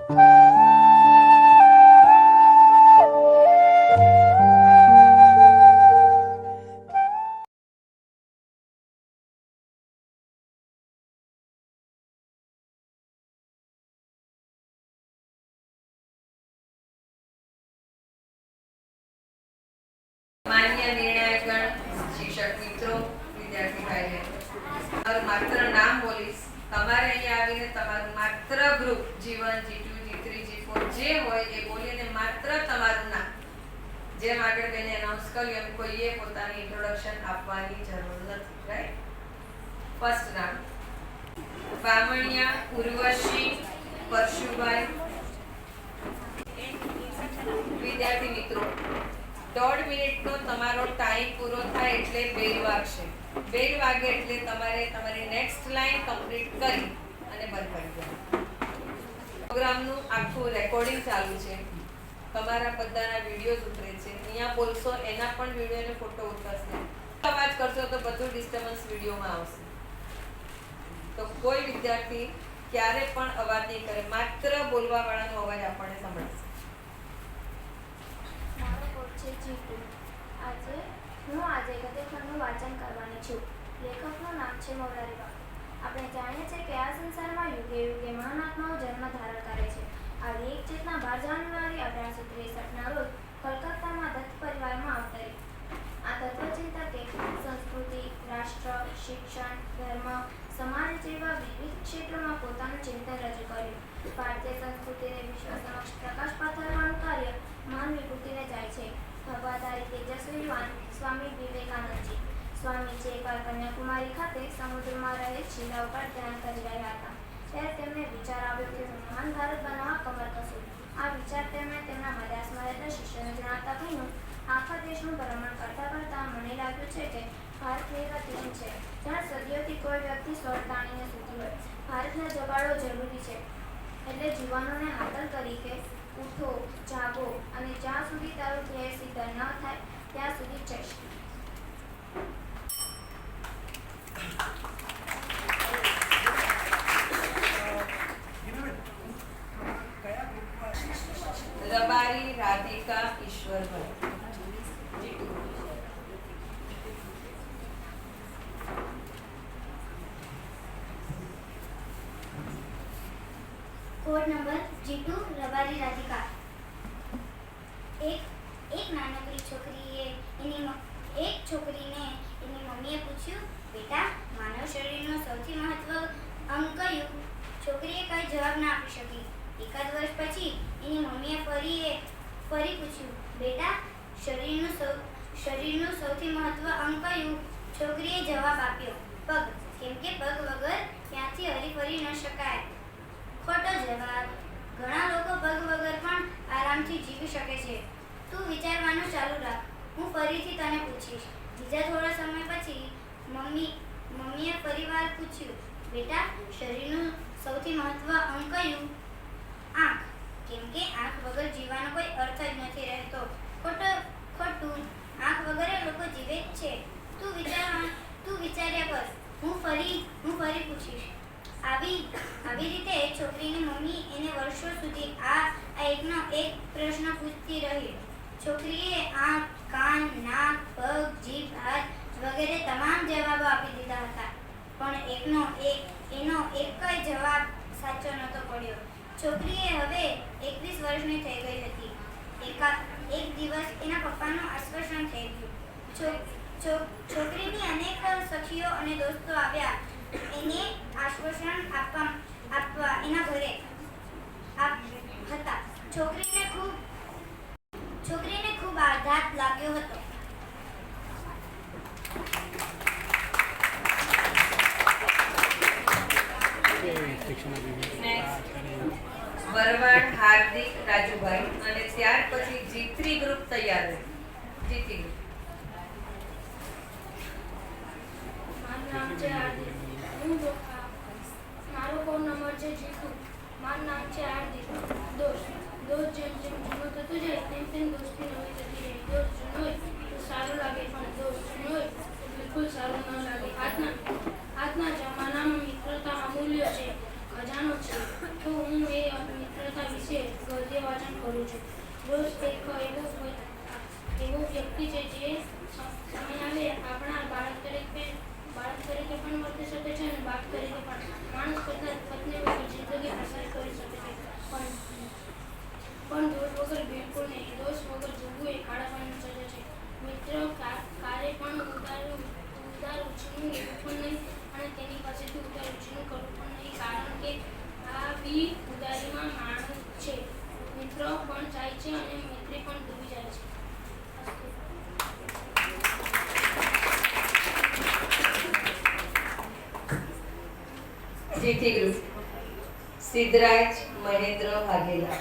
માન્ય નિર્ણાયકગણ, શિક્ષક મિત્રો, વિદ્યાર્થી ભાઈઓ, માત્ર નામ બોલીશ. તમારે અહીંયા આવીને તમારું માત્ર group G1 G2 G3 G4 જે હોય એ બોલીને માત્ર તમારું નામ, જેમ આગળ બેને એનાઉન્સ કર્યું એમ કોઈએ પોતાની ઇન્ટ્રોડક્શન આપવાની જરૂર નથી. રાઈટ? ફર્સ્ટ નામ બામણિયા ઉર્વશી પરશુભાઈ. વિદ્યાર્થી મિત્રો, 1.5 મિનિટનો તમારો ટાઈમ પૂરો થાય એટલે બેલ વાગશે. બેલ વાગે એટલે તમારે તમારી નેક્સ્ટ લાઈન કમ્પ્લીટ કરી અને બંધ કરી દેવાનું. પ્રોગ્રામનું આખું રેકોર્ડિંગ ચાલુ છે, તમારા બધાના વિડીયોઝ ઉતરે છે. અહીંયા બોલશો એના પણ વિડીયો અને ફોટો ઉતરશે. અવાજ કરશો તો બધું ડિસ્ટર્બન્સ વિડીયોમાં આવશે. તો કોઈ વિદ્યાર્થી ક્યારે પણ અવાજ નહીં કરે, માત્ર બોલવા વાળાનો અવાજ આપણને સંભળાશે. આજે કથાખંડનું વાંચન કરવાની છું. લેખકનું નામ છે મોરારી બાપુ. આપણે જાણીએ છીએ કે આ સંસારમાં યુગે યુગે મહાન આત્માઓ જન્મ ધારણ કરે છે. આવી એક ચેતના 12 જાન્યુઆરી 1863ના રોજ કલકત્તામાં દત્ત પરિવારમાં અવતરી. આ તત્વચિંતકે સંસ્કૃતિ, રાષ્ટ્ર, શિક્ષણ, ધર્મ, સમાજ જેવા વિવિધ ક્ષેત્રોમાં પોતાનું ચિંતન રજૂ કર્યું. ભારતીય સંસ્કૃતિને વિશ્વ સમક્ષ પ્રકાશ પાથરવાનું કાર્ય મહાન વિભૂતિને જાય છે. ભગવાધારી તેજસ્વી યુવાન સ્વામી વિવેકાનંદજી. સ્વામીજી એકવાર કન્યાકુમારી ખાતે સમુદ્રમાં રહેલ શિલા ઉપર ધ્યાન કરી રહ્યા હતા. ત્યારે તેમને વિચાર આવ્યો કે હું મહાન ભારત બનાવવા કમર કસું. આ વિચાર તેમણે તેમના મર્યાદા રહેતા શિષ્યોને જણાવતા કહ્યું, આખા દેશનું ભ્રમણ કરતા કરતા મને લાગ્યું છે કે ભારત એવા દેશ છે જ્યાં સદીઓથી કોઈ વ્યક્તિ સ્વર તાણીને સૂતી હોય. ભારતને જગાડવો જરૂરી છે. એટલે જુવાનોને હાકલ કરી કે ઉઠો, જાગો અને જ્યાં સુધી તારું ધ્યેય સિદ્ધ ન થાય ત્યાં સુધી ચેષ્ટ. Rabari Radhika Ishwarbhai. Code number G2 Rabari Radhika. એક નાનકડી છોકરીને એની મમ્મીએ પૂછ્યું, બેટા, માનવ શરીરનો સૌથી મહત્વ અંગ કયું? છોકરીએ કંઈ જવાબ ના આપી શકી. એકાદ વર્ષ પછી એની મમ્મીએ ફરી પૂછ્યું, બેટા, શરીરનું સૌથી મહત્વ અંગ કયું? છોકરીએ જવાબ આપ્યો, પગ, કેમ કે પગ વગર ત્યાંથી હરીફરી ન શકાય. ખોટો જવાબ. ઘણા લોકો પગ વગર પણ આરામથી જીવી શકે છે. તું વિચારવાનું ચાલુ રાખ, હું ફરીથી તને પૂછીશ. બીજા થોડા સમય પછી મમ્મીએ ફરીવાર પૂછ્યું, બેટા, શરીરનું સૌથી મહત્વ અંગ કયું? આંખ, કેમ કે આંખ વગર જીવવાનો કોઈ અર્થ જ નથી રહેતો. ખોટું. આંખ વગર લોકો જીવે જ છે. તું વિચાર્યા કર, હું ફરી પૂછીશ. આવી રીતે છોકરીની મમ્મી એને વર્ષો સુધી આ એકનો એક પ્રશ્ન પૂછતી રહી. છોકરીએ આંખ, કાન, નાક, પગ, જીભ, હાથ વગેરે તમામ જવાબો આપી દીધા હતા, પણ એનો એક જવાબ સાચો નહોતો પડ્યો. છોકરીએ હવે 21 વર્ષની થઈ ગઈ હતી. એક દિવસ એના પપ્પાનું આશ્વાસન થઈ ગયું. છોકરીની અનેક સખીઓ અને દોસ્તો આવ્યા એને આશ્વાસન આપવા એના ઘરે હતા. છોકરીને ખૂબ આઘાત લાગ્યો હતો. વરવાડ હાર્દિક રાજુભાઈ અને ત્યાર પછી G3 ગ્રુપ તૈયાર રહે. G3 group. મારું નામ છે હાર્દિક. મારો ફોન નંબર છે G2. મારું નામ છે હાર્દિક. દોસ્ત જેમ જેમ જૂનો થતો જાય તેમ દોસ્તી નવી થતી રહે. દોસ્ત જૂનો હોય તો સારું લાગે, પણ દોસ્ત જૂનો હોય તો બિલકુલ સારું ન લાગે. આજના જમાનામાં મિત્રતા અમૂલ્ય છે, ખજાનો છે. તો હું એ મિત્રતા વિશે ઊંચું એવું પણ નહીં અને તેની પાસેથી ઉતાર ઊંચું કરવું પણ નહીં, કારણ કે આવી ઉદારીમાં માણસ છે. મિત્રો પણ જાય છે અને મૈત્રી પણ ડૂબી જાય છે. GT group Siddhraj Mahendra Vaghela.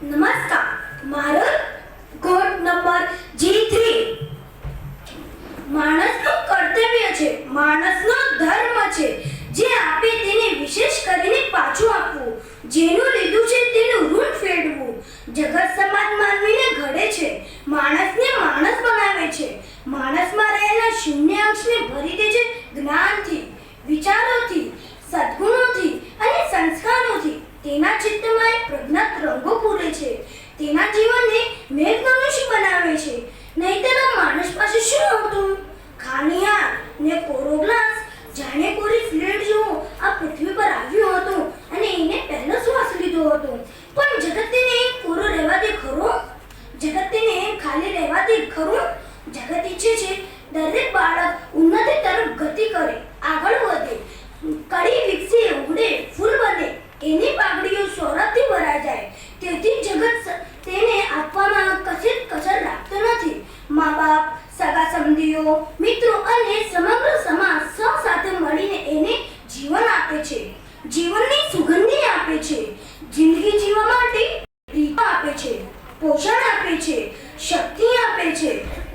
નમસ્કાર, મારો કોડ નંબર G3. માણસનું કર્તવ્ય છે, માણસનો ધર્મ છે, જે આપે તેને વિશેષ કરીને પાછું આપવું, જેનું લીધું છે તેનું ઋણ ફેરવવું. જગત સમાજ માનવીને ઘડે છે, માણસને માણસ બનાવે છે, માણસમાં રહેલા શૂન્ય અંશને ભરી દે છે જ્ઞાનથી, વિચારોથી, સદ્ગુણોથી અને સંસ્કારોથી. તેના ચિત્તમાં એક પ્રજ્ઞાત રંગો પૂરે છે, તેના જીવનને મેઘધનુષી બનાવે છે. નહીંતર માણસ પાસે શું હતું? ખાલી હાથ ને કોરો ગ્લાસ. જાણે કોરી ફ્લેટ જેવો આ પૃથ્વી પર આવ્યો હતો અને એને પહેલો શ્વાસ લીધો હતો. પણ જગત તેને એમ કોરો રહેવા દે ખરો? જગત તેને એમ ખાલી રહેવા દે ખરું? જગત ઈચ્છે છે દરેક બાળક ઉન્નતિ તરફ ગતિ કરે, આગળ વધે, કળી વિકસે, ઉગડે, ફૂલ બને, એની પાઘડીઓ સૌરભથી ભરાઈ જાય. તેથી જગત તેને આપવામાં કશી કસર રાખતો નથી. મા બાપ, સગા સંબંધીઓ, મિત્રો અને સમગ્ર સમાજ સૌ સાથે મળીને એને જીવન આપે છે, જીવનની સુગંધી આપે છે, જિંદગી જીવવા માટે રીત આપે છે, પોષણ આપે છે, શક્તિ આપે છે,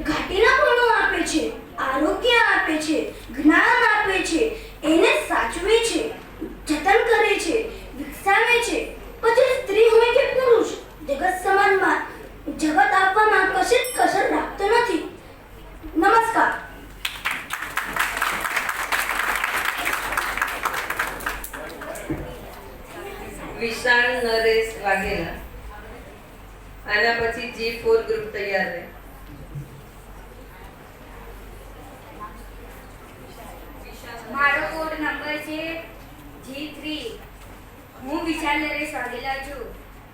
ઘાટીલાપણું આપે છે, આરોગ્ય આપે છે, જ્ઞાન આપે છે, એને સાચવે છે, જતન કરે છે, વિકસાવે છે. પછી સ્ત્રી હોય કે પુરુષ, જગત સમાનમાં જગત આપવામાં કશી કસર રાખતો નથી. નમસ્કાર. વિશાલ નરેશ વાઘેલા. આના પછી G4 ગ્રુપ તૈયાર રહે. મારો કોડ નંબર છે G3. હું વિશાલ નરેશ વાઘેલા છું.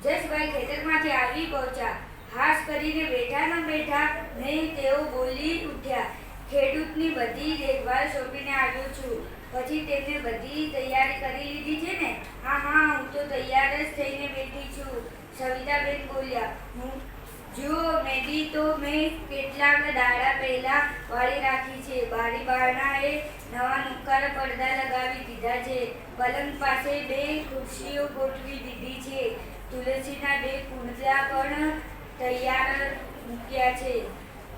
જસભાઈ ખેતરમાંથી આવી પહોંચ્યા. હાશ કરીને બેઠા ન બેઠા નહીં તેઓ બોલી ઉઠ્યા. ખેડૂતની બધી દેખભાળ સોંપીને આવ્યો છું. પછી તેમને બધી તૈયારી કરી લીધી છે ને? હા હા, હું તો તૈયાર જ થઈને બેઠી છું. સવિતાબેન બોલ્યા. હું જુઓ, મેદી તો મેં કેટલાક દાડા પહેલા વાળી રાખી છે. બારી બારણાએ નવા નુક્કર પડદા લગાવી દીધા છે. પલંગ પાસે 2 ખુરશીઓ ગોઠવી દીધી છે. તુલસીના 2 કુંડલા પણ તૈયાર મૂક્યા છે.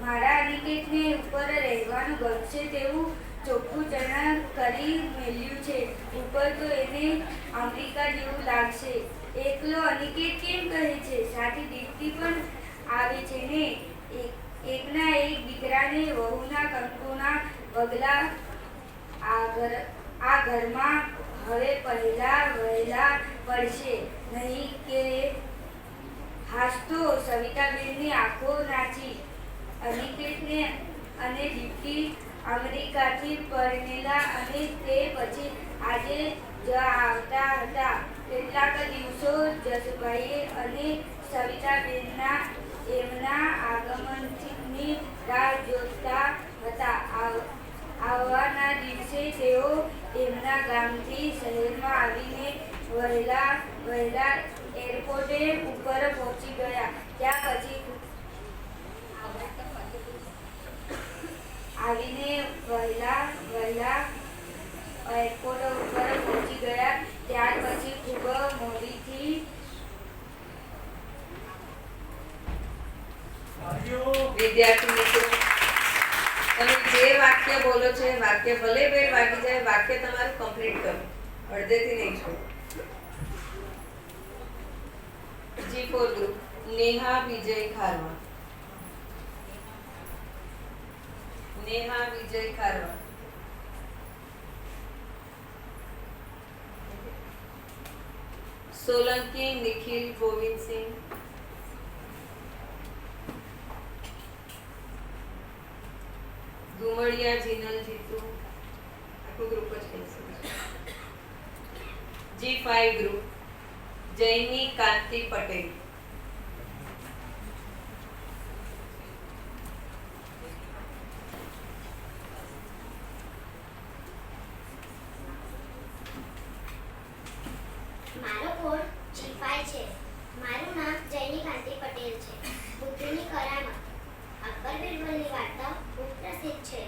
મારા અનિકેતને ઉપર રહેવાનું ગમશે તેવું ચોખ્ખું ચણા કરી મેલ્યું છે. ઉપર તો એને અમેરિકા જેવું લાગશે. એકલો અનિકેત કેમ કહે છે? સાથે દીપ્તિ પણ આવે છે ને? એકના એક દીકરાને વહુના કંકુના પગલા. આ ઘરમાં હવે પહેલા વહેલા પડશે નહીં કે? હાસતો સવિતાબેનની આંખો નાચી. અનિકેતને અને દીપ્તિ અમેરિકાથી પરણેલા અને તે પછી આજે જ આવતા હતા. કેટલાક દિવસો જસભાઈએ અને સવિતાબેનના એમના આગમનની રાહ જોતા હતા. આવવાના દિવસે તેઓ એમના ગામથી શહેરમાં આવીને વહેલા એરપોર્ટે ઉપર પહોંચી ગયા. ત્યાં પછી આવીને વહેલા એરપોર્ટ ઉપર પહોંચી ગયા. ત્યાર પછી ખૂબ મોડીથી વિદ્યાર્થી મિત્રો, તમે જે વાક્ય બોલો છો એ વાક્ય ભલે બેલ વાગી જાય, વાક્ય તમારું કમ્પ્લીટ કરો, અડધેથી નહીં છોડો. G4 ગ્રુપ નેહા વિજય ખારવા. નેહા વિજય ખારવા. સોલંકી નિખિલ ગોવિંદસિંહ. ધુમડિયા જીનલ જીતુ. આખું ગ્રુપ જ કહી શકું. G5 ગ્રુપ જયની કાંતિ પટેલ. મારો કોડ G5 છે. મારું નામ જયની કાંતિ પટેલ છે. બુદ્ધિની કરામત. અકબર બિરબલની વાર્તા ખૂબ પ્રસિદ્ધ છે.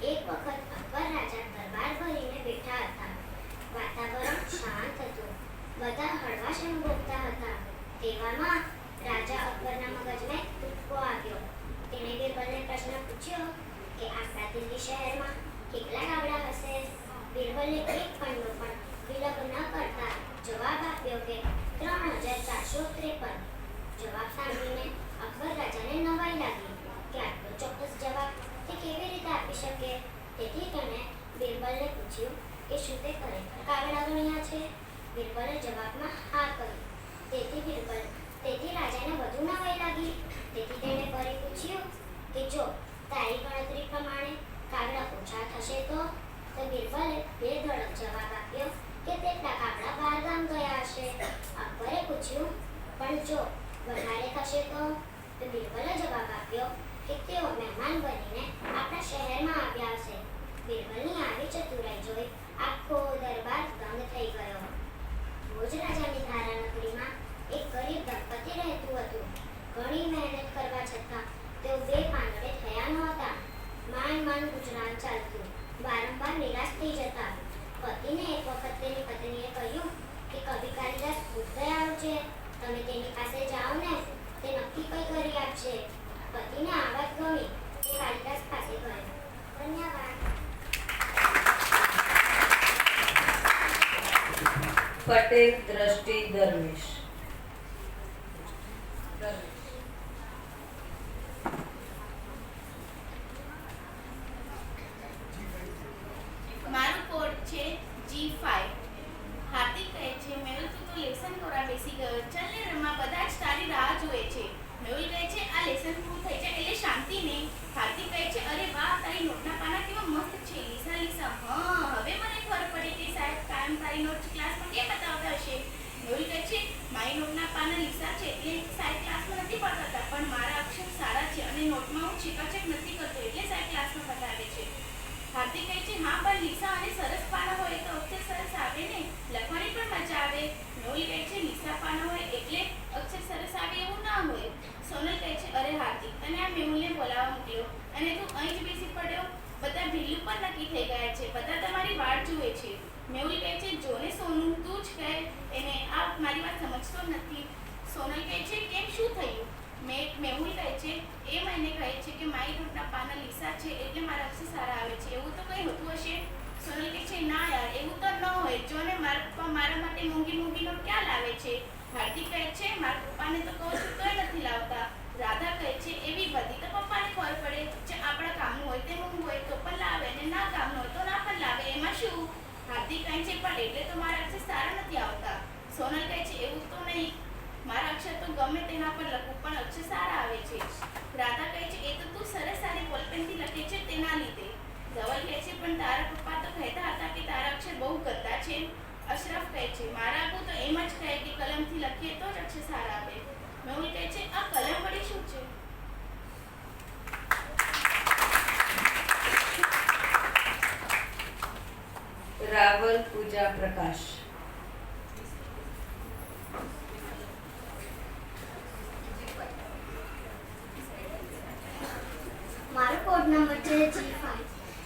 એક વખત અકબર રાજા દરબાર ભરીને બેઠા હતા. વાતાવરણ શાંત હતું. બધા હળવાશ અનુભવતા હતા. તેવામાં રાજા અકબરના મગજમાં એક તુક્કો આવ્યો. તેણે બિરબલને પ્રશ્ન પૂછ્યો કે આપણા દિલ્હી શહેરમાં કેટલા ગામડા હશે? બિરબલે એક પણનો પણ વિલંબ ન કરતા જવાબ આપ્યો કે 3453. જવાબ સાંભળીને અકબર રાજાને નવાઈ લાગી કે આટલો ચોક્કસ જવાબ તે કેવી રીતે આપી શકે. તેથી તેણે બિરબલને પૂછ્યું કે શું તે ખરેખર કાગડા ગણ્યા છે? બિરબલે જવાબમાં હા કહ્યું. તેથી રાજાને વધુ નવાઈ લાગી. તેથી તેણે ફરી પૂછ્યું કે જો તારી ગણતરી પ્રમાણે કાગડા ઓછા થશે તો બિરબલે બે ધડક જવાબ આપ્યો કે તેટલા કાગડા બહાર ગામ ગયા હશે. અકબરે પૂછ્યું પણ જો વધારે થશે તો બિરબલે જવાબ આપ્યો કે તેઓ મહેમાન બનીને આપણા શહેરમાં આવ્યા હશે. બિરબલની આવી ચતુરાઈ જોઈ આખો દરબાર દંગ થઈ ગયો. ભોજ રાજાની ધારા નગરીમાં એક ગરીબ દંપતી રહેતું હતું. ઘણી મહેનત કરવા છતાં તેઓ બે પાંદડે થયા નહોતા. માંડ ગુજરાન ચાલતું. વારંવાર નિરાશ થઈ જતા. પતિને એક વખત તેની પત્નીએ કહ્યું કે કવિ કાલિદાસ ખૂબ દયાળુ છે. તમે તેની પાસે જાઓ ને, તે નક્કી કંઈ કરી આપશે. પતિને આ વાત ગમી. તે કાલિદાસ પાસે ગયો. ધન્યવાદ. પટેલ દ્રષ્ટિ દરવેશ. મારું કોડ છે G5. હાર્દિક કહે છે મેહુલ તું તો લેસન કરવા બેસી ગયો. ચાલ ને રમવા, બધા જ તારી રાહ જોવે છે. મેહુલ કહે છે આ લેસન પૂરું થઈ જાય એટલે શાંતિ ને. હાર્દિક કહે છે અરે વાહ, તારી નોટના પાના કેવા મસ્ત છે. લીસા હા, હવે મને ખબર પડી કે સાહેબ કાયમ તારી નોટ ક્લાસમાં કેમ બતાવતા હશે. મેહુલ કહે છે મારી નોટના પાના લીસા છે એટલે સાહેબ ક્લાસમાં નથી બતાવતા, પણ મારા અક્ષર સારા છે અને નોટમાં હું ચીકાચક નથી કરતો એટલે સાહેબ ક્લાસમાં બતાવે છે. હાર્દિક કહે છે હા, પણ લીસા અને સરસ પાના હોય તો અક્ષર સરસ આવે ને, લખવાની પણ મજા આવે. મેહુલ કહે છે લીસા પાના હોય એટલે અક્ષર સરસ આવે એવું ના હોય. સોનલ કહે છે અરે હાર્દિક, તને આ મેહુલને બોલાવવા મોકલ્યો અને તું અહીં જ બેસી પડ્યો. બધા ઢીલું પણ નક્કી થઈ ગયા છે. બધા તમારી વાટ જુએ છે. મેહુલ કહે છે જોને સોનુ, તું જ કહે એને, આ મારી વાત સમજતો નથી. સોનલ કહે છે કેમ, શું થયું? મેહુલ કહે છે એ મને કહે છે કે મારી નોટના પાના લીસા છે એટલે મારા અક્ષર સારા આવે છે. એવું તો કંઈ હોતું હશે? સોનલ કહે છે ના યાર, એવું તો ન હોય. જોને મારા પપ્પા મારા માટે મોંઘી નોટ ક્યાં લાવે છે. હાર્દિક કહે છે મારા પપ્પાને તો કહું છું તોય નથી લાવતા. રાધા કહે છે એવી બધી તો પપ્પાને ખબર પડે જે આપણા કામનું હોય તે મોંઘું હોય તો પણ લાવે અને ના કામનું હોય તો ના પણ લાવે, એમાં શું? હાર્દિક કહે છે પણ એટલે તો મારા અક્ષર સારા નથી આવતા. સોનલ કહે છે એવું તો નહીં, મારા અક્ષર તો ગમે તેના પર લખું પણ અક્ષર સારા આવે છે. રાધા કહે છે એ તો તું સરસ સારી બોલપેનથી લખે છે તેના લીધે. ધવલ કહે છે પણ તારા પપ્પા તો કહેતા હતા કે તારા અક્ષર બહુ ગંદા છે. અશરફ કહે છે મારા આબુ તો એમ જ કહે કે કલમથી લખીએ તો જ અક્ષર સારા આવે. મેહુલ કહે છે આ કલમ વડે શું છે? રાવલ પૂજા પ્રકાશ. મારો કોડ નંબર છે G5.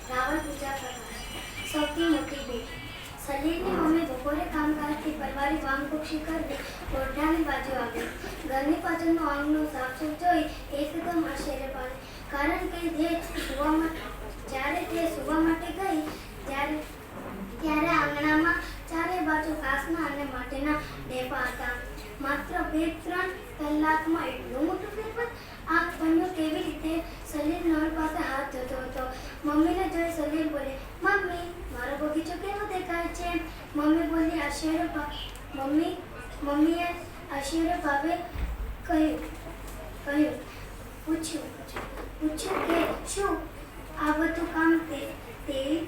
રાવણ પૂજા પ્રકાશ. સૌથી મોટી બેટી. સલીલની મમ્મી બપોરે કામકાજથી પરવારી વામકુક્ષી કરીને ઓરડાની બાજુ આવી. ઘરની પાછળનું આંગણું સાફસૂફ જોઈ એકદમ આશ્ચર્ય પામી, કારણ કે જ્યારે તે સૂવા માટે ગઈ ત્યારે આંગણામાં ચારે બાજુ ઘાસના અને માટીના ઢેફા હતા. માત્ર 2-3 કલાકમાં એટલું મોટું ફેરફાર. આ બન્યું કેવી રીતે? સલીલ નળ પાસે હાથ ધોતો હતો. મમ્મીને જોઈ સલીલ બોલી મમ્મી મારો બગીચો કેવો દેખાય છે? મમ્મી બોલી મમ્મીએ આશ્ચર્ય ભાવે પૂછ્યું કે શું આ બધું કામ તે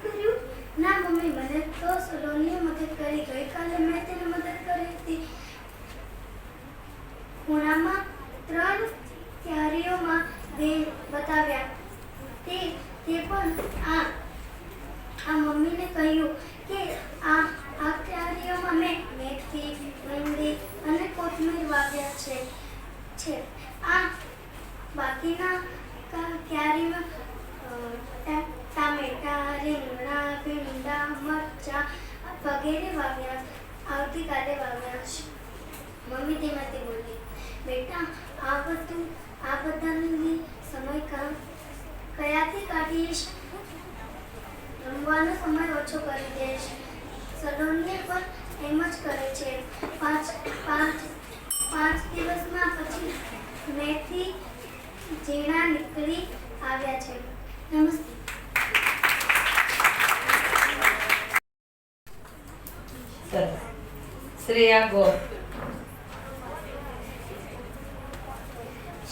કર્યું? ના મમ્મી, મને તો સલોનીએ મદદ કરી. ગઈકાલે મેં તેને મદદ કરી હતી. છે. આ બાકીના ક્યારીમાં ટામેટા, રીંગણા, ભીંડા, મરચાં વગેરે વાવ્યા. આવતીકાલે વાવ્યા છે. મમ્મી તેમાંથી બોલી, બેટા આ બધાને સમય કયાથી કાઢીશ? રમવાનો સમય ઓછો કરી દઈશ. સલોની પણ એમ જ કરે છે. પાંચ દિવસમાં પછી મેથી ઝીણા નીકળી આવ્યા છે. નમસ્તે. સરસ. શ્રેયા ગોર.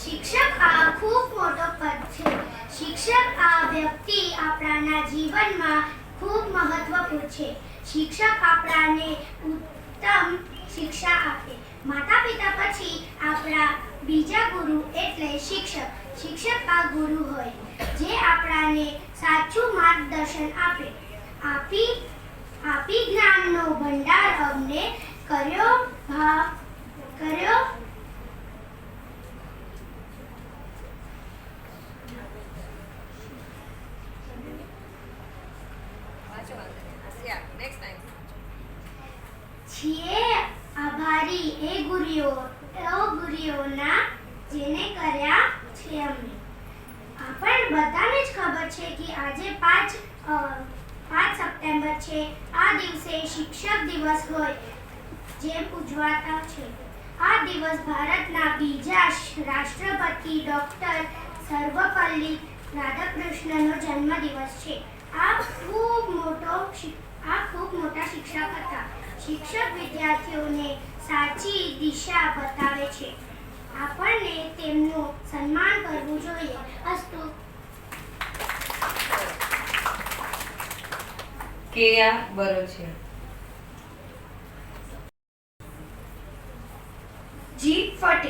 શિક્ષક આ ખૂબ મોટો પદ છે. શિક્ષક આ વ્યક્તિ આપણાના જીવનમાં ખૂબ મહત્વપૂર્ણ છે. શિક્ષક આપણાને ઉત્તમ શિક્ષા આપે. માતા પિતા પછી આપણા બીજા ગુરુ એટલે શિક્ષક. શિક્ષક આ ગુરુ હોય જે આપણાને સાચું માર્ગદર્શન આપે. આપી જ્ઞાનનો ભંડાર અમને કર્યો છીએ આભારી એ ગુરુઓના જેને કર્યા છે અમને. આપણ બધાને જ ખબર છે કે આજે 5 સપ્ટેમ્બર છે. આ દિવસે શિક્ષક દિવસ હોય જેમ ઉજવાતા છે. આ દિવસ ભારતના બીજા રાષ્ટ્રપતિ ડોક્ટર સર્વપલ્લી રાધાકૃષ્ણનો જન્મદિવસ છે. આ ખૂબ મોટા શિક્ષક હતા. શિક્ષક વિદ્યાર્થીઓને સાચી દિશા બતાવે છે. આપણને તેમનું સન્માન કરવું જોઈએ. અસ્તુ. કેયા બરોચિયા. G14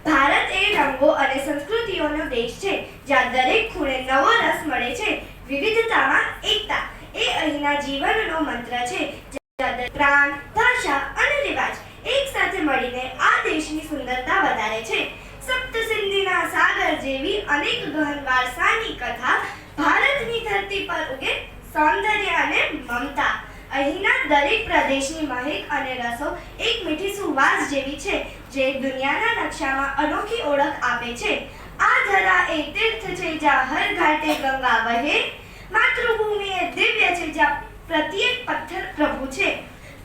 ભારત એ રંગો અને સંસ્કૃતિઓનો દેશ છે જ્યાં દરેક ખૂણે નવો રસ મળે છે. વિવિધતામાં એકતા એ અહીંના જીવનનો મંત્ર છે. પ્રાણ, ભાષા અને રિવાજ એક સાથે મળીને આ દેશની સુંદરતા વધારે છે. સપ્તસિંધીના સાગર જેવી અનેક ગહન વારસાની કથા ભારતની ધરતી પર ઉગે સૌંદર્ય અને મમતા. અહીંના દરેક પ્રદેશની મહેક અને રસો એક મીઠી સુવાસ જેવી છે જે દુનિયાના નકશામાં અનોખી ઓળખ આપે છે. આ ધરા એ તીર્થ છે જ્યાં હર ઘાટે ગંગા વહે. માતૃભૂમિ એ દિવ્ય છે જ્યાં પ્રત્યેક પથ્થર પ્રભુ છે.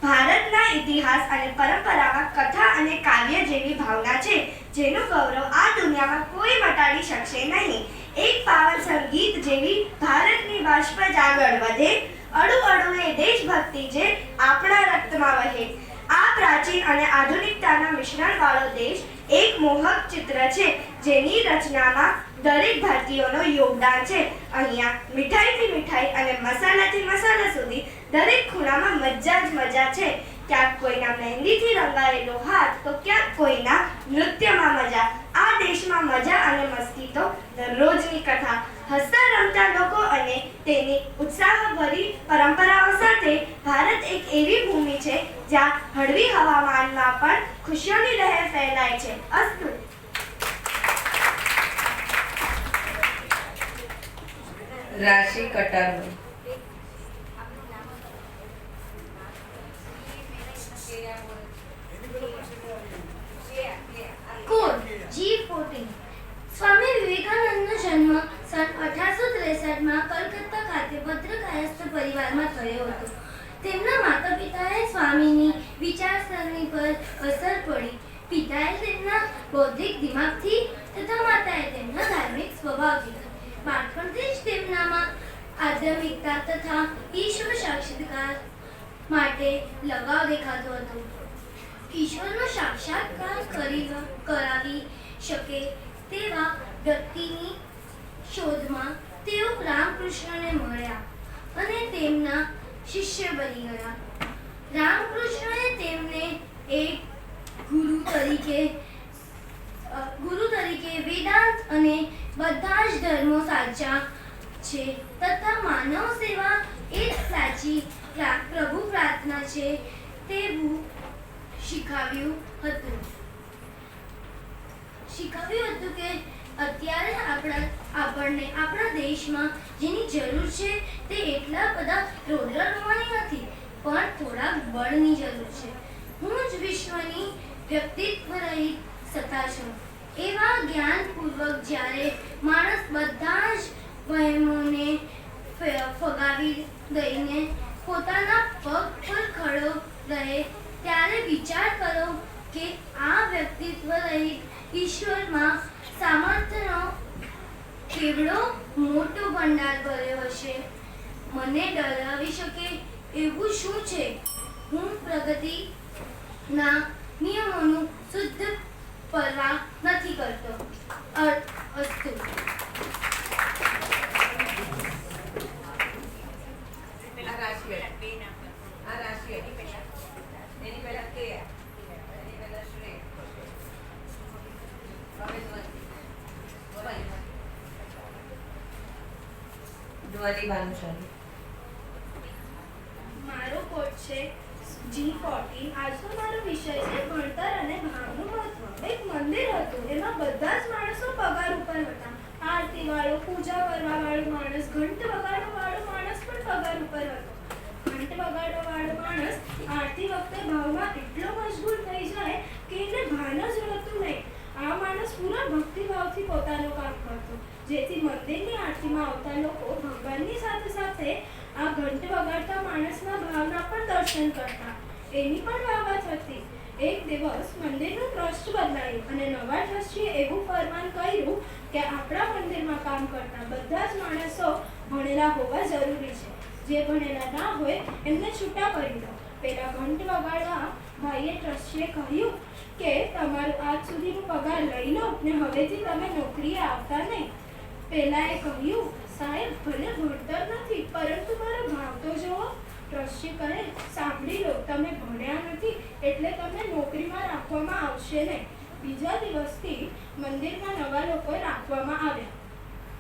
ભારતના ઇતિહાસ અને પરંપરામાં કથા અને કાવ્ય જેવી ભાવના છે જેનું ગૌરવ આ દુનિયામાં કોઈ મટાડી શકશે નહીં. એક પાવન સંગીત જેવી ભારતની બાષ્પ જ આગળ વધે. અડુ અડુએ દેશભક્તિ જે આપણા રક્તમાં વહે. આ પ્રાચીન અને આધુનિકતાના મિશ્રણવાળો દેશ એક મોહક ચિત્ર છે જેની રચનામાં દરેક ભારતીયોનું યોગદાન છે. અહીંયા મીઠાઈથી મીઠાઈ અને મસાલાથી મસાલા સુધી દરેક ખૂણામાં મજા જ મજા છે. ક્યાંક કોઈના મહેંદીથી રંગાયેલો હાથ તો ક્યાંક કોઈના નૃત્યમાં મજા. આ દેશમાં મજા અને મસ્તી તો દરરોજની કથા. હસતા રમતા લોકો અને તેની ઉત્સાહભરી પરંપરાઓ સાથે ભારત એક એવી ભૂમિ છે જ્યાં હળવી હવામાનમાં પણ ખુશીઓની લહેર ફેલાય છે. અસ્તુ. રાશિ કટારવર. કોડ G14 સ્વામી વિવેકાનંદનો જન્મ સન 1863માં કલકત્તા ખાતે ભદ્રકાયસ્થ પરિવારમાં થયો હતો. તેમના માતા પિતાએ સ્વામીની વિચારસરણી પર અસર પડી. પિતાએ તેમના બૌદ્ધિક દિમાગથી તથા માતાએ તેમના ધાર્મિક સ્વભાવથી. બાળપણથી જ તેમનામાં આધ્યાત્મિકતા તથા ઈશ્વર સાક્ષાત્કાર માટે લગાવ દેખાતો હતો. ઈશ્વરનો સાક્ષાત્કાર કરાવી શકે તેવા વ્યક્તિની શોધમાં તેઓ રામકૃષ્ણને મળ્યા અને તેમના શિષ્ય બની ગયા. રામકૃષ્ણએ તેમને એક ગુરુ તરીકે વેદાંત અને બધા જ ધર્મો સાચા છે તથા માનવ સેવા એ જ સાચી પ્રભુ પ્રાર્થના છે તેવું શીખવ્યું હતું. શીખવ્યું હતું કે અત્યારે આપણને આપણા દેશમાં જેની જરૂર છે તે એટલા બધા રોલર રમવાની નથી, પણ થોડાક બળની જરૂર છે. હું જ વિશ્વની વ્યક્તિત્વ રહિત સત્તા છું. એવા જ્ઞાનપૂર્વક જ્યારે માણસ બધા જ વહેમોને ફગાવી દઈને પોતાના પગ પર ખડો રહે, ત્યારે વિચાર કરો કે આ વ્યક્તિત્વ રહિત ઈશ્વરમાં સામર્થ્યનો કેવડો મોટો ભંડાર ભર્યો હશે. મને ડરાવી શકે એવું શું છે? હું પ્રગતિના નિયમોનું શુદ્ધ પરવા નથી કરતો. અસ્તુ. આ રાશિ એની પહેલા કે એની પહેલા શ્રેય હવે ધ્વનિ ભાનુશાલી. મારો કોડ છે G14. આજનો મારો વિષય છે ભણતર અને ભાવનું મહત્વ. એક મંદિર હતું, એમાં બધા જ માણસો પગાર ઉપર હતા. આરતી વાળો, પૂજા કરવા વાળો માણસ, ઘંટ વગાડવા વાળો માણસ પણ પગાર ઉપર હતો. ઘંટ વગાડવા વાળો માણસ આરતી વખતે ભાવમાં એટલો મજબૂર થઈ જાય કે એને ભાન જ રહેતું નહીં. આ માણસ પૂરા ભક્તિભાવથી પોતાનું કામ કરતો, જેથી મંદિરની આરતીમાં આવતા લોકો ભગવાનની સાથે સાથે આ ઘંટ વગાડતા માણસના ભાવના પણ દર્શન કરતા. એની પણ વાહવાહ થતી. એક દિવસ મંદિરનું ટ્રસ્ટ બદલાયું અને નવા ટ્રસ્ટીએ એવું ફરમાન કર્યું કે આપણા મંદિરમાં કામ કરતા બધા જ માણસો ભણેલા હોવા જરૂરી છે. જે ભણેલા ના હોય એમને છૂટા કરી દો. પેલા ઘંટ વગાડવા ભાઈએ ટ્રસ્ટીએ કહ્યું કે તમારું આજ સુધીનું પગાર લઈ લો ને હવેથી તમે નોકરીએ આવતા નહીં. પેલાએ કહ્યું, સાહેબ ભલે ભણતર નથી પરંતુ મારો ભાવ તો જુઓ. ટ્રસ્ટી કહે, સાંભળી લો, તમે ભણ્યા નથી એટલે તમને નોકરીમાં રાખવામાં આવશે નહીં. બીજા દિવસથી મંદિરમાં નવા લોકો રાખવામાં આવ્યા,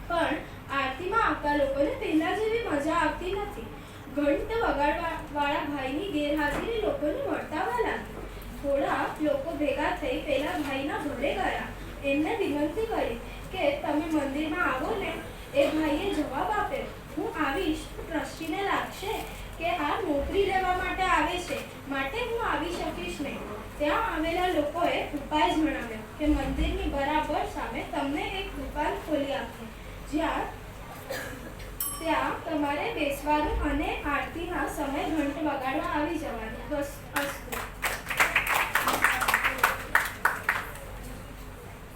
પણ આરતીમાં આવતા લોકોને પહેલા જેવી મજા આવતી નથી. ઘંટ વગાડવા વાળા ભાઈની ગેરહાજરી લોકોને વર્તાવા લાગી. થોડા લોકો ભેગા થઈ પેલા ભાઈના ઘરે ગયા. એમને વિનંતી કરી કે તમે મંદિરમાં આવો ને. એ ભાઈએ જવાબ આપ્યો, હું આવીશ. ટ્રસ્ટીને લાગશે કે આ નોકરી લેવા માટે આવે છે, માટે હું આવી શકીશ નહીં. ત્યાં આવેલા લોકોએ ઉપાય જણાવ્યો કે મંદિરની બરાબર સામે તમને એક દુકાન ખોલી આપી, ત્યાં તમારે બેસવાનું અને આરતીના સમય ઘંટ વગાડવા આવી જવાનું. બસ. અસ્તુ.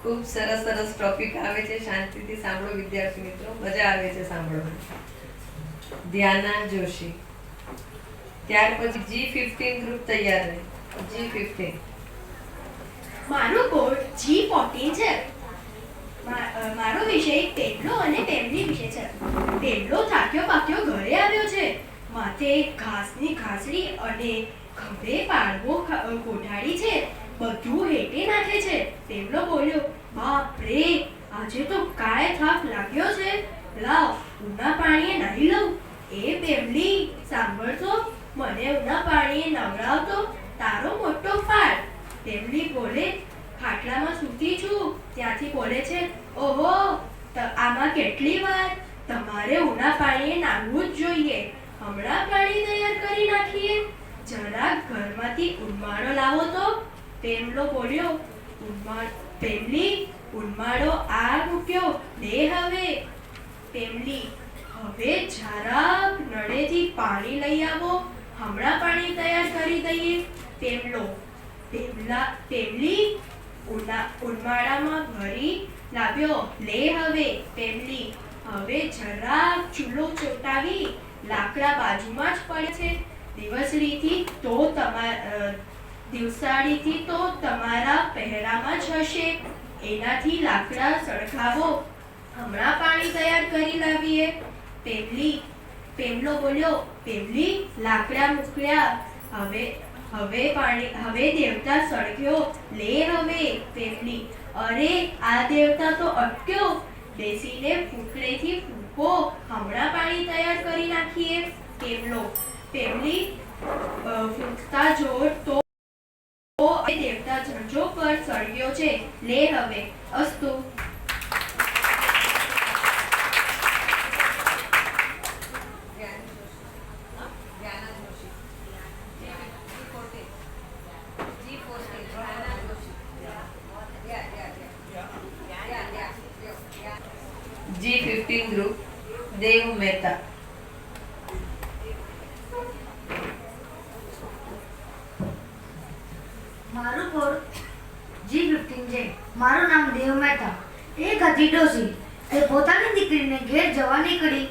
ખૂબ સરસ સરસ ટોપિક આવે છે. શાંતિથી સાંભળો વિદ્યાર્થી મિત્રો, મજા આવે છે સાંભળવાની. ધ્યાના જોશી. ત્યાર પછી G15 ગ્રુપ તૈયાર રહે. G15. મારો કોડ G14 છે. મારો વિષય ટેબલો અને ટેબલી વિશે છે. ટેબલો થાક્યો પાક્યો ઘરે આવ્યો છે. માથે ઘાસની ઘાસડી અને ખભે પાડવો કોઠાડી છે. બધું હેઠે નાખે છે. ટેબલો બોલ્યો, બાપ રે, આજે તો કાય થાક લાગ્યો છે. લાવ ઉના પાણીએ નાહી લઉં. એ ટેબલી સાંભળતો, મને ઉના પાણીએ નવડાવતો તારો મોટો ફાળ. ટેબલી બોલે, ખાટલામાં સૂતી છું. ત્યાંથી બોલે છે, ઓહો, આમાં કેટલી વાર? તમારે ઉના પાણીએ નાહવું જ જોઈએ. હમણાં પાણી તૈયાર કરી નાખીએ. જરાક ઘરમાંથી ઉનમાળો લાવો તો. ટેબલો બોલ્યો, ટેબલી, ઉનમાળો આ મૂક્યો, દે હવે. ટેબલી, હવે જરાક નળેથી પાણી લઈ આવો, હમણાં પાણી તૈયાર કરી દઈએ. ટેબલો, ટેબલી, ઉનમાળામાં ભરી લાવ્યો, લે હવે. ટેબલી, હવે જરાક ચૂલો ચોટાવી, લાકડા બાજુમાં જ પડે છે. દિવસાળીથી તો તમારા પહેરામાં જ હશે. એનાથી લાકડા સળગાવો, હમણાં પાણી તૈયાર કરી લાવીએ. ટેબલો બોલ્યો, ટેબલી, લાકડા મૂક્યા, હવે દેવતા સળગ્યો, લે હવે. ટેબલી, અરે આ દેવતા તો અટક્યો. બેસીને ફૂંકણીથી ફૂંકો, હમણાં પાણી તૈયાર કરી નાખીએ. ટેબલી, ફૂંકતા જોર તો દેવતા ઝરજો પર સળગ્યો છે, લે હવે. અસ્તુ. Gnana Joshi. G14. Gnana Joshi. G15 group Dev Mehta. મારું કોડ G15 છે. મારું નામ દેવ મહેતા. એક હતી ડોસી. તે પોતાની દીકરીને ઘેર જવા નીકળી.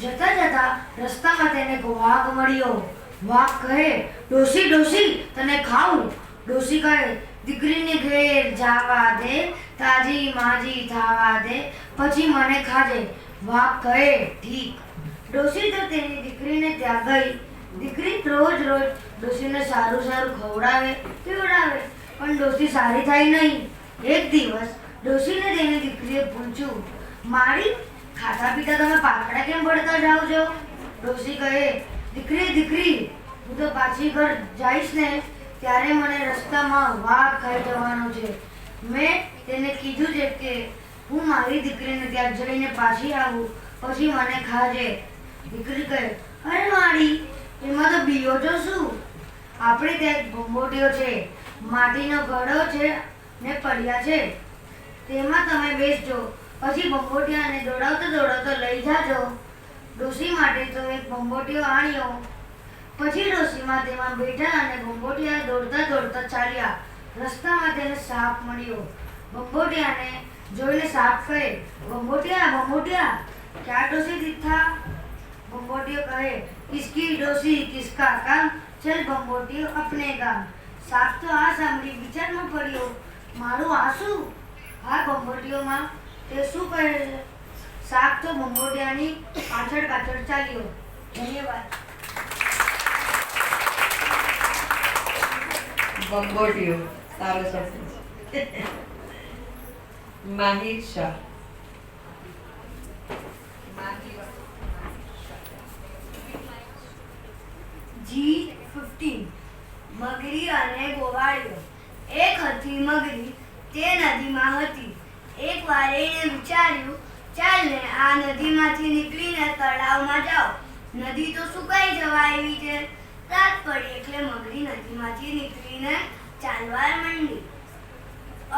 જતા જતા રસ્તામાં તેને એક વાઘ મળ્યો. વાઘ કહે, ડોસી ડોસી તને ખાવું. ડોસી કહે, દીકરીને ઘેર જાવા દે, તાજી માજી થાવા દે, પછી મને ખાજે. વાઘ કહે, ઠીક. ડોસી તો તેની દીકરીને ત્યાં ગઈ. દીકરી રોજ રોજ ડોસીને સારું સારું ખવડાવે પીવડાવે, પણ ડોસી સારી થાય નહીં. એક દિવસ ડોસીને તેની દીકરીએ પૂછ્યું, મારી ખાતા પીતા તમે પાકડા કેમ પડતા જાઓ છો? ડોસી કહે, દીકરી દીકરી હું તો પાછી ઘર જઈશ ને ત્યારે મને રસ્તામાં વાઘ ખાઈ જવાનો છે. મેં તેને કીધું છે કે હું મારી દીકરીને ત્યાં જઈને પાછી આવું, પછી મને ખાજે. દીકરી કહે, અરે મારી એમાં તો બીઓ તો શું? આપણે ત્યાં એક ભંબોટીઓ છે, માટીનો ઘડો છે ને પડ્યા છે, તેમાં તમે બેસજો, પછી ભંબોટીયાને દોડાવતો દોડાવતો લઈ જાજો. ડોસી માટે તો એક ભંબોટીયો આણ્યો. પછી ડોસીમાં તેમાં બેઠા અને ભંબોટીયા દોડતા દોડતા ચાલ્યા. રસ્તામાં તેને સાપ મળ્યો. ભંબોટીયાને જોઈને સાપ કહે, ભંબોટીયા ભંબોટીયા ક્યાં ડોસી દીઠા? ભંબોટીયો કહે, કિસકી ડોસી કિસકા કામ, ચલ ભંબોટીયો અપને ગામ. સાપ તો આ સાંભળી વિચારમાં પડ્યો, મારું આ શું? આ ભંબોટીયોમાં તે શું કહે છે? સાપ તો ભંબોટીયાની પાછળ પાછળ ચાલ્યો. ધન્યવાદ. બંગોટીઓ સારો શબ્દ છે. માહિર શાહ. G15 મગરી અને ગોવાળિયો. એક હતી મગરી, તે નદીમાં હતી. એકવાર એણે વિચાર્યું, ચાલ ને આ નદીમાંથી નીકળીને તળાવમાં જાઓ. નદી તો સુકાઈ જવા આવી છે. રાત પડી એટલે મગરી નદીમાંથી નીકળીને ચાલવા માંડી.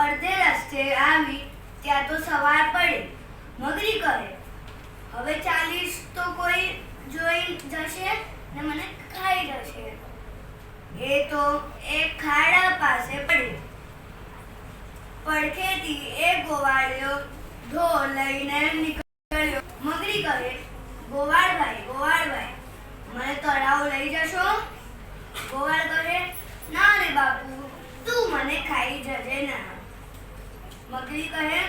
અડધે રસ્તે આવી ત્યાં તો સવાર પડે. મગરી કહે, હવે ચાલીશ તો કોઈ જોઈ જશે ને મને ખાઈ જશે. એ તો એક ખાડા પાસે પડી. પડખેથી એક ગોવાળિયો ઢોર લઈને નીકળ્યો. મગરી કહે, ગોવાળભાઈ મને તળાવ લઈ જશો? ગોવાળ કહે, ના રે બાપુ, તું મને ખાઈ જજે ના. મગરી કહે,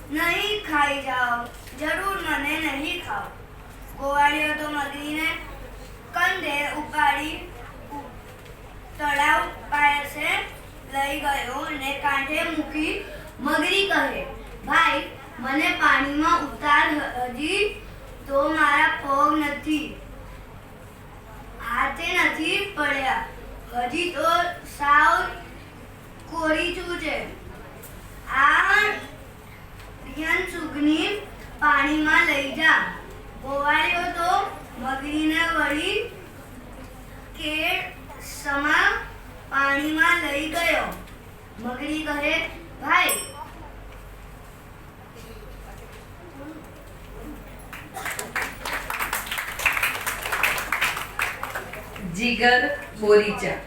નહીં ખાઈ જાઓ, જરૂર મને નહીં ખાઓ. ગોવાળિયો તો મગરીને કંધે ઉપાડી તળાવ પાસે લઈ ગયો અને કાંઠે મૂકી. મગરી કહે, ભાઈ મને પાણીમાં ઉતાર, હજી તો મારા પગ નથી, હાથે નથી પડ્યા, હજી તો સાવ કોરીચું છે. આ સુગની પાણીમાં લઈ જા. ગોવાળિયો તો મગરીને વળી કેળ સમા પાણીમાં લઈ ગયો. મગરી કહે, ભાઈ જીગર બોરીચા.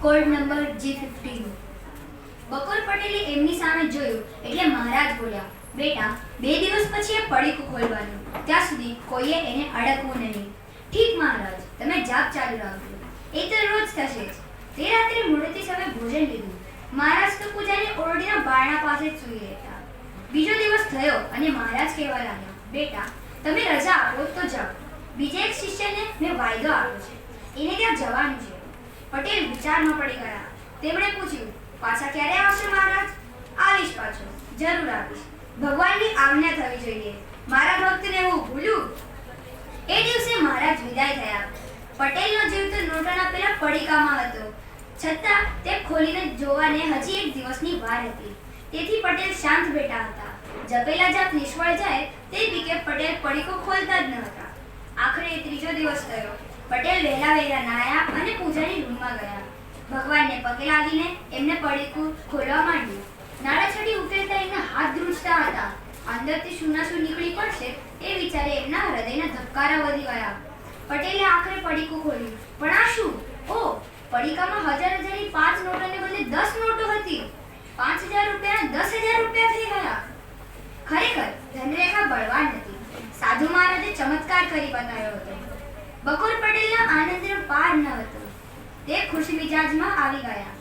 Code number G15. બકોર પટેલે એમની સામે જોયું એટલે મહારાજ બોલ્યા, બેટા 2 દિવસ પછી એ પડીકું ખોલવાનું, ત્યાં સુધી કોઈએ એને અડકવું નહીં. ઠીક મહારાજ, તમે જાપ ચાલુ રાખજો, એ તો રોજ થશે જ. તે રાત્રે મોડેથી સમય ભોજન લીધું. મહારાજ તો પૂજાની ઓરડીના બારણા પાસે જ સૂઈ રહેતા. બીજો દિવસ થયો અને મહારાજ કહેવા લાગ્યા, બેટા તમે રજા આપો તો જાઓ, બીજા એક શિષ્યને મેં વાયદો આપ્યો છે, એને ત્યાં જવાનું છે. પટેલ વિચારમાં પડી ગયા. તેમણે પૂછ્યું, પાછા ક્યારે આવશે મહારાજ? આવીશ પાછો, જરૂર આવીશ. ભગવાનની આજ્ઞા થવી જોઈએ, મારા ભક્તને હું ભૂલું? એ દિવસે મહારાજ વિદાય થયા. પટેલનો જીવ તો નોટોના પેલા પડીકામાં હતો. છતાં તે ખોલીને જોવાને હજી એક દિવસની વાર હતી. તેથી પટેલ શાંત બેઠા હતા. જપેલા જાપ નિષ્ફળ જાય તે બીકે પટેલ પડીકો ખોલતા જ ન હતા. આખરે ત્રીજો દિવસ થયો. પટેલ વહેલા નાહ્યા અને પૂજાની રૂમમાં ગયા. ભગવાનને પગે લાગીને એમને પડીકું ખોલવા માંડ્યું. નાડાછડી ઉકેલતા એમના હાથ ધ્રુજતા હતા. અંદરથી શું નીકળી પડશે એ વિચારે એમના હૃદયના ધબકારા વધી ગયા. પટેલે આખરે પડીકું ખોલ્યું. પણ આ શું? ઓ, પડીકામાં હજારની 5 નોટોને બદલે 10 નોટો હતી. 5000 રૂપિયા 10,000 રૂપિયા થઈ ગયા. ખરેખર ધનરેખા બળવાન હતી. સાધુ મહારાજે ચમત્કાર કરી બતાવ્યો હતો. બકોર પટેલના આનંદનો પાર ન હતો. તે ખુશ મિજાજમાં આવી ગયા.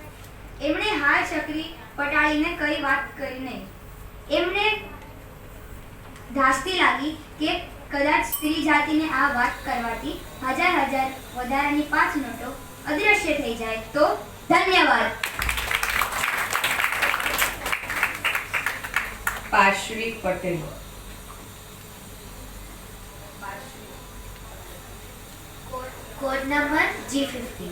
એમણે હાય ચકરી પટાળીને કઈ વાત કરી નહીં. એમને ધાસ્તી લાગી કે કદાચ સ્ત્રી જાતિને આ વાત કરવાથી હજાર વધારાની 5 નોટો અદૃશ્ય થઈ જાય તો. ધન્યવાદ. Parshvi Patel. Code number G50.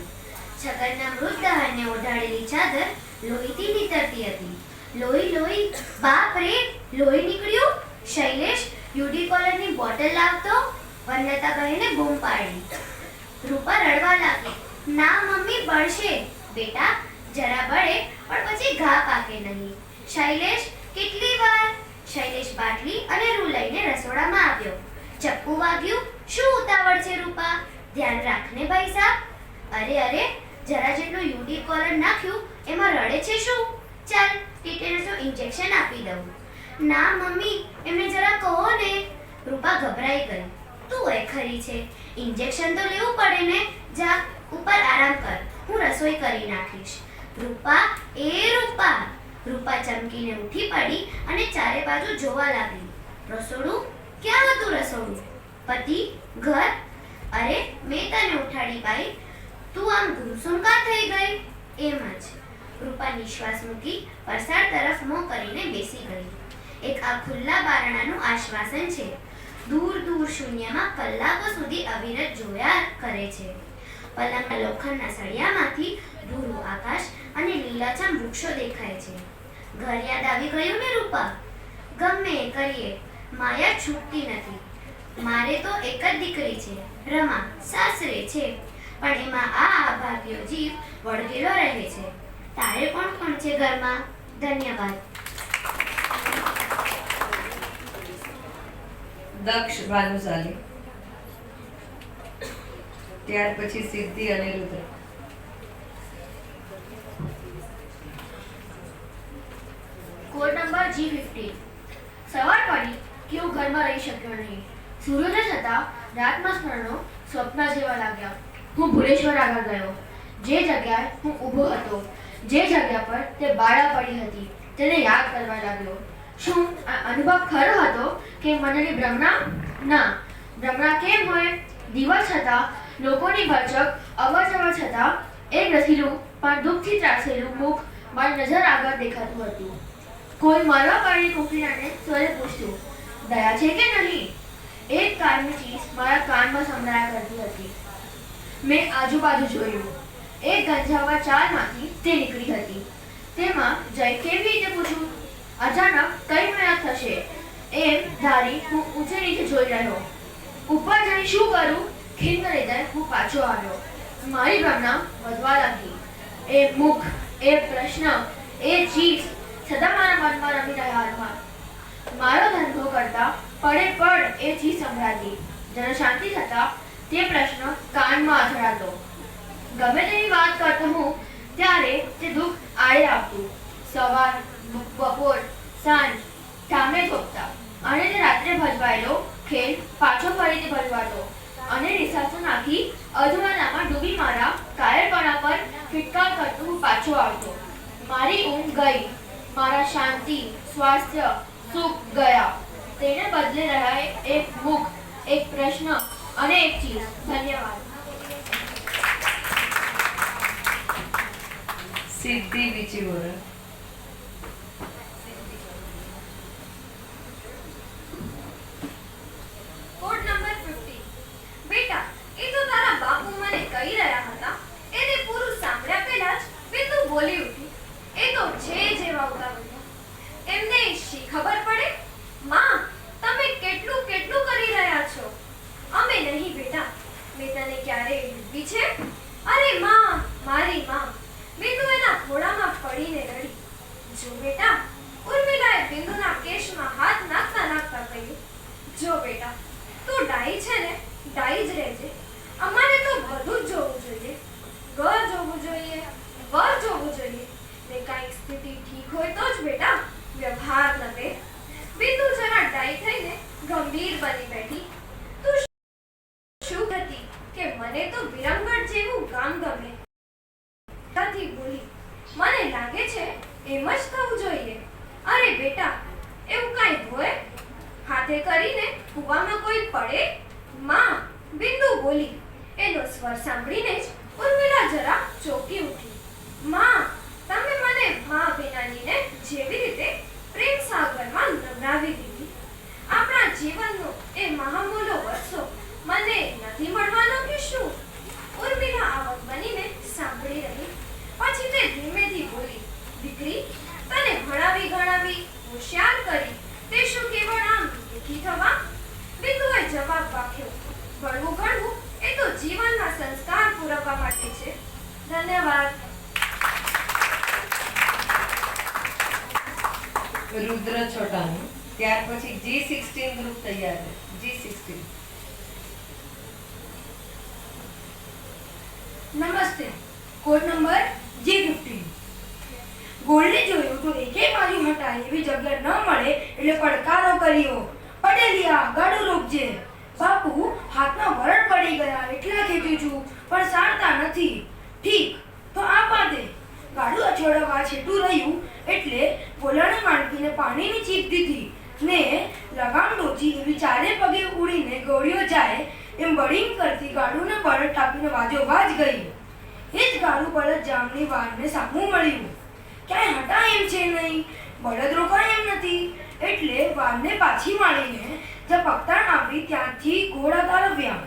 છગનના મૃતદેહને ઓઢાડેલી ચાદર લોહીથી નીતરતી હતી. લોહી, બાપ રે, લોહી નીકળ્યું. શૈલેષ યુડી કોલરની બોટલ લાવતો. વંદતા બહેને બૂમ પાડી. રૂપા રડવા લાગી. ના મમ્મી, બળશે. બેટા જરા બળે પણ પછી ઘા પાકે નહીં. શૈલેષ કેટલી વાર? શૈલેષ બાટલી અને રૂ લઈને રસોડામાં આવ્યો. ચપ્પુ વાગ્યું. શું ઉતાવળ છે રૂપા? ધ્યાન રાખને ભાઈ સાહેબ. અરે જરા જેટલું યુડી કોલર નાખ્યું એમાં રડે છે શું? ચાલ ટીટેનસનું ઇન્જેક્શન આપી દઉં. ના મમ્મી, એમને જરા કહો ને. રૂપા ગભરાઈ ગઈ. તું એ ખરી છે, ઇન્જેક્શન તો લેવું પડે ને. જા ઉપર આરામ કર, હું રસોઈ કરી નાખીશ. રૂપા, રૂપા. રૂપા ચમકીને ઉઠી પડી અને ચારે બાજુ જોવા લાગી. રસોડું? ક્યાં હતું રસોડું? પતિ? ઘર? અરે મેં તને ઉઠાડી પાઈ. તું આમ ગુમસુમ કા થઈ ગઈ? એમ જ. રૂપા નિશ્વાસ મૂકી પરસાળ તરફ મોં કરીને બેસી ગઈ. એક આ ખુલ્લા બારણાનું આશ્વાસન છે. દૂર શૂન્યમાં કલાકો સુધી અવિરત જોયા કરે છે. પલંગના લોખંડના સળિયામાંથી ભૂરું આકાશ અને લીલાછમ વૃક્ષો દેખાય છે. ઘર યાદ આવી ગયું ને રૂપા? ગમે એ કરીએ, માયા છૂટતી નથી. મારે તો એક જ દીકરી છે, રમા, સાસરે છે. પણ એમાં આ અભાગ્યો જીવ વળગેલો રહે છે. તારે કોણ છે ઘરમાં? ધન્યવાદ. દક્ષ ભાનુશાલી. ત્યાર પછી સિદ્ધિ અને રુદ્ર. Code number G50. સવાર પડી કે હું ઘરમાં રહી શક્યો નહીં. સૂર્યોદય થતાં રાતના સ્મરણો સ્વપ્ન જેવા લાગ્યા. હું ભુલેશ્વર આગળ ગયો. જે જગ્યાએ હું ઊભો હતો, જે જગ્યા પર તે બાળા પડી હતી, તેને યાદ કરવા લાગ્યો. શું આ અનુભવ ખરો હતો કે મનની ભ્રમણા? ના, ભ્રમણા કેમ હોય? દિવસ છતાં લોકોની ભરચક અવરજવર છતાં એક રસીલું પણ દુઃખથી ત્રાસેલું મુખ મારી નજર આગળ દેખાતું હતું. કોઈ મરવા પડેલી કોકિલાને સ્વરે પૂછતું, દયા છે કે નહીં? એક કાનની ચીસ મારા કાનમાં સંભળાયા કરતી હતી. મેં આજુબાજુ જોયું. એક ગંજાવા ચાલમાંથી તે નીકળી હતી. તેમાં જઈ કેવી રીતે પૂછું? અચાનક કઈ મયાત થશે એમ ધારી હું ઊંચે નીચે જોઈ રહ્યો. ઉપર જઈ શું કરું? ખીન્ન હૃદય હું પાછો આવ્યો. મારી ભાવના વધવા લાગી. એ મુખ, એ પ્રશ્ન, એ ચીજ સદા મારા મનમાં રમી રહ્યા હતા. મારો ધંધો કરતા પડ એ ચીજ સંભળાતી. જરા શાંતિ થતા તે પ્રશ્ન કાનમાં અથડાતો. ગમે તેની વાત કરતો હું ત્યારે તે દુઃખ આડે આવતું. સવાર, બપોર, સાંજ ટામે થોપતા અને તે રાત્રે ભજવાયેલો ખેલ પાછો ફરીથી ભજવાતો અને નિશાસો નાખી અધૂરાનામાં ડૂબી મારા કાયરપણા પર ફિટકાર કરતું હું પાછો આવતો. મારી ઊંઘ ગઈ. મારા શાંતિ, સ્વાસ્થ્ય, સુખ ગયા. તેને બદલે રહ્યા એક મુખ, એક પ્રશ્ન અને એક ચીજ. ધન્યવાદ. સિદ્ધિ વિચિવોર. Code number 50. બેટા, એ તો તારા બાપુ મને ક્યારેય લીધી છે? અરે માં, મારી માં. બિંદુ એના ખોળામાં પડીને રડી. જો બેટા, ઉર્મિલાએ બિંદુના કેશમાં હાથ નાખતા નાખતા કહ્યું, જો બેટા, તું ડાઈ છે ને, ડાઈ જ રહેજે. અમારે તો બધું જ જોવું જોઈએ. ઘર જોવું જોઈએ, વર જોવું જોઈએ, ને કાંઈક સ્થિતિ ઠીક હોય તો જ બેટા વ્યવહાર નડે. બિંદુ જરા ડાઈ થઈને ગંભીર બની બેઠી. તું શું હતી કે મને તો વિરમગઢ જેવું ગામ ગમે. તાથી બોલી, મને લાગે છે એમ જ થવું જોઈએ. અરે બેટા, એવું કાંઈ હોય? હાથે કરીને કૂવામાં કોઈ પડે? માં, બિંદુ બોલી. એનો સ્વર સાંભળીને જ ઉર્મિલા જરા ચોંકી ઉઠી. માં, તમે મને મા વિનાનીને જેવી રીતે પ્રેમ સાગરમાં નવરાવી દીધી. આપણા જીવનનો એ મહામૂલો વર્ષો મને નથી મળવાનો કે શું? ઉર્મિલા આવક બનીને સાંભળી રહી. પછી તે ધીમેથી બોલી, દીકરી, તને ભણાવી ગણાવી હોશિયાર કરી તે શું કેવળ આમ દુઃખી થવા? બિંદુએ જવાબ આપ્યો, ભણવું ગણવું એ તો જીવનના સંસ્કાર પૂરવવા માટે છે. ધન્યવાદ. રુદ્ર છોટાનું. ત્યાર પછી G16 ગ્રુપ તૈયાર છે. G16. નમસ્તે. Code number G15. ગોળને જોયું તો એકે બાજુ હટાય એવી જગ્યા ન મળે એટલે પડકારો કર્યો, પટેલિયા ગાડું રોકજે. બાપુ, હાથમાં વરડ પડી ગયા એટલા ખેંચ્યું છું પણ સારતા નથી. ઠીક, તો આ પાદે. ગાડું અછોડવા છેટું રહ્યું એટલે પોલાણે માણકીને પાણીની ચીપ દીધી ને લગામ ડોચી એવી ચારે પગે ઉડીને ગોળીઓ જાય એમ બળીંગ કરતી ગાડુને બળદ ટાપીને વાજોવાજ ગઈ. એ જ ગાડું બળદ જામની વારને સામું મળ્યું. ક્યાંય હટાય એમ છે નહીં, બળદ રોકાય એમ નથી એટલે વારને પાછી મારીને જ્યાં પગતાણ આવી ત્યાંથી ઘોડા તારવ્યા.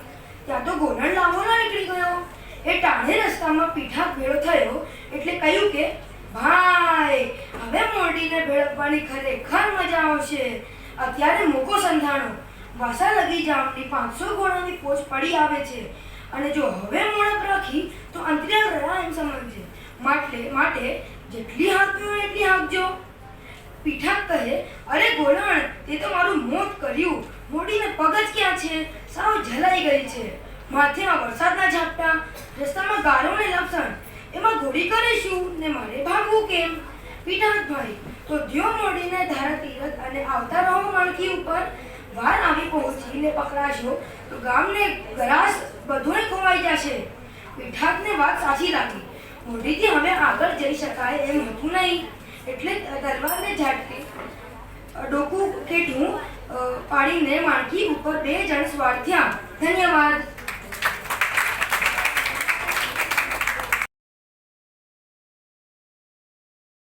ત્યાં તો ગોળણ લાંબોલા નીકળી ગયો. એ ટાણે રસ્તામાં પીઠા ભેળો થયો એટલે કહ્યું કે ભાઈ, હવે મોરડીને ભેળવવાની ખરેખર મજા આવશે. અત્યારે મોકો સંધાણો. વાસા લગી જામની 500 ઘોડાની પોચ પડી આવે છે અને જો હવે મોણપ રાખી તો અંતરિયાળ રહ્યા એમ સમજજે. માટે જેટલી હાંકવી હોય એટલી હાંકજો. પીઠાક કહે, અરે ગોળણ, તે તો મારું મોત કર્યું. મોડીને પગ જ ક્યાં છે? સાવ ઝલાઈ ગઈ છે. માથેમાં વરસાદના ઝાપટા, રસ્તામાં ગારો ને લપસણ. એમાં ઘોડી કરે શું ને મારે ભાગવું કેમ? પીઠાકભાઈ, તો દ્યો મોડીને ધારા તીરથ અને આવતા રહો માણકી ઉપર. વાર આવી પહોંચીને પકડાશો તો ગામને ગરાસ બધુંય ખોવાઈ જશે. પીઠાકને વાત સાચી લાગી. મોઢીથી હવે આગળ જઈ શકાય એમ હતું નહીં એટલે તલવારને ઝાટકી ડોકું કેઠું પાડીને માણકી ઉપર 2 જણ સવાર થયા. ધન્યવાદ.